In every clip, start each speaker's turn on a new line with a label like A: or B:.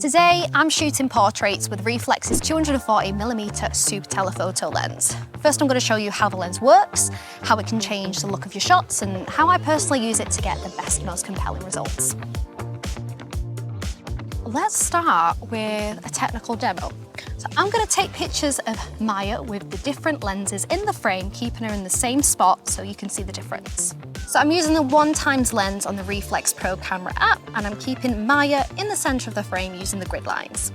A: Today, I'm shooting portraits with Reeflex's 240mm Super Telephoto lens. First, I'm going to show you how the lens works, how it can change the look of your shots, and how I personally use it to get the best, most compelling results. Let's start with a technical demo. So I'm going to take pictures of Maya with the different lenses in the frame, keeping her in the same spot so you can see the difference. So I'm using the 1x lens on the Reeflex Pro Camera App, and I'm keeping Maya in the center of the frame using the grid lines.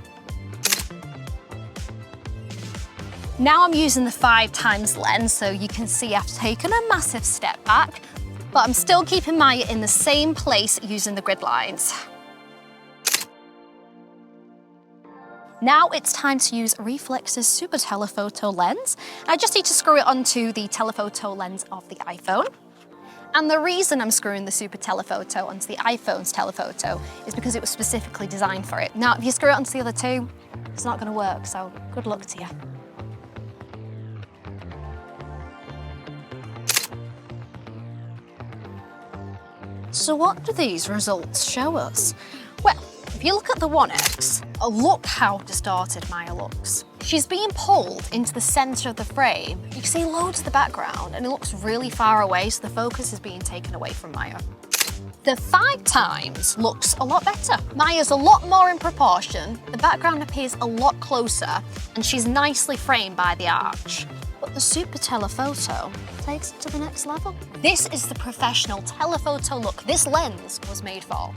A: Now I'm using the 5x lens, so you can see I've taken a massive step back, but I'm still keeping Maya in the same place using the grid lines. Now it's time to use Reeflex's Super Telephoto lens. I just need to screw it onto the telephoto lens of the iPhone. And the reason I'm screwing the Super Telephoto onto the iPhone's telephoto is because it was specifically designed for it. Now, if you screw it onto the other two, it's not going to work, so good luck to you. So what do these results show us? Well, if you look at the 1X, look how distorted Maya looks. She's being pulled into the center of the frame. You can see loads of the background and it looks really far away, so the focus is being taken away from Maya. The 5x looks a lot better. Maya's a lot more in proportion, the background appears a lot closer, and she's nicely framed by the arch. But the Super Telephoto takes it to the next level. This is the professional telephoto look this lens was made for.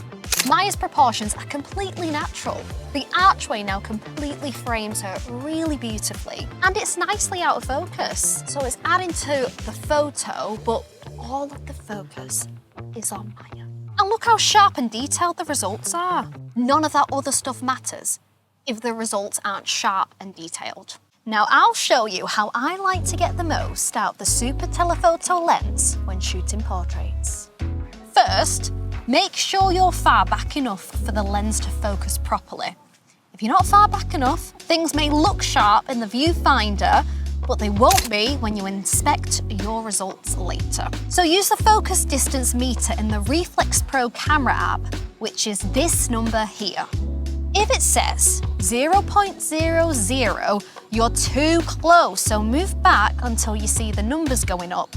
A: Maya's proportions are completely natural. The archway now completely frames her really beautifully, and it's nicely out of focus. So it's adding to the photo, but all of the focus is on Maya. And look how sharp and detailed the results are. None of that other stuff matters if the results aren't sharp and detailed. Now I'll show you how I like to get the most out of the Super Telephoto lens when shooting portraits. First, make sure you're far back enough for the lens to focus properly. If you're not far back enough, things may look sharp in the viewfinder, but they won't be when you inspect your results later. So use the focus distance meter in the Reeflex Pro Camera App, which is this number here. If it says 0.00, you're too close, so move back until you see the numbers going up.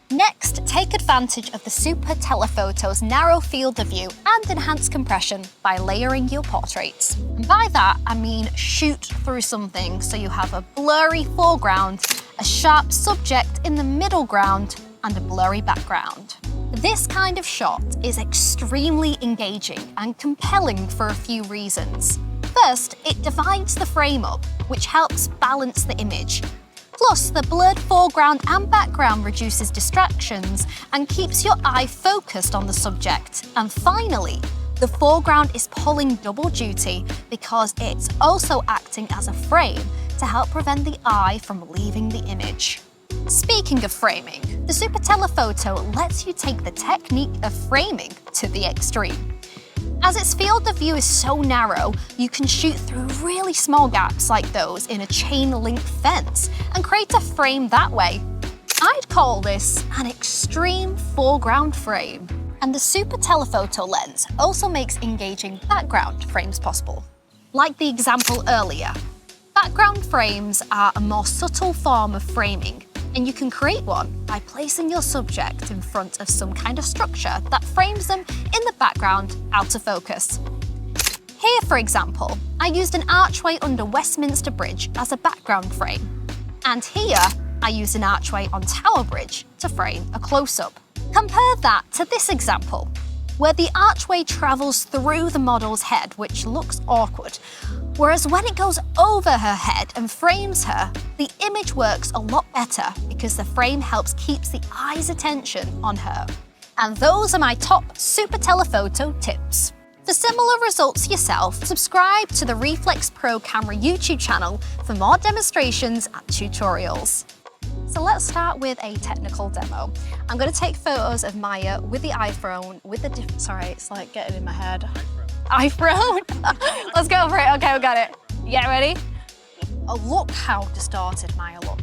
A: Next, take advantage of the Super Telephoto's narrow field of view and enhanced compression by layering your portraits. And by that, I mean shoot through something so you have a blurry foreground, a sharp subject in the middle ground, and a blurry background. This kind of shot is extremely engaging and compelling for a few reasons. First, it divides the frame up, which helps balance the image. Plus, the blurred foreground and background reduces distractions and keeps your eye focused on the subject. And finally, the foreground is pulling double duty because it's also acting as a frame to help prevent the eye from leaving the image. Speaking of framing, the Super Telephoto lets you take the technique of framing to the extreme. As its field of view is so narrow, you can shoot through really small gaps like those in a chain-link fence and create a frame that way. I'd call this an extreme foreground frame. And the Super Telephoto lens also makes engaging background frames possible. Like the example earlier, background frames are a more subtle form of framing, and you can create one by placing your subject in front of some kind of structure that frames them in the background out of focus. Here, for example, I used an archway under Westminster Bridge as a background frame. And here, I used an archway on Tower Bridge to frame a close-up. Compare that to this example, where the archway travels through the model's head, which looks awkward. Whereas when it goes over her head and frames her, the image works a lot better because the frame helps keep the eye's attention on her. And those are my top Super Telephoto tips. For similar results yourself, subscribe to the Reeflex Pro Camera YouTube channel for more demonstrations and tutorials. So let's start with a technical demo. I'm going to take photos of Maya with the iPhone, with the sorry, it's like getting in my head. iPhone? Let's go for it. Okay, we got it. You get ready? Oh, look how distorted Maya looks.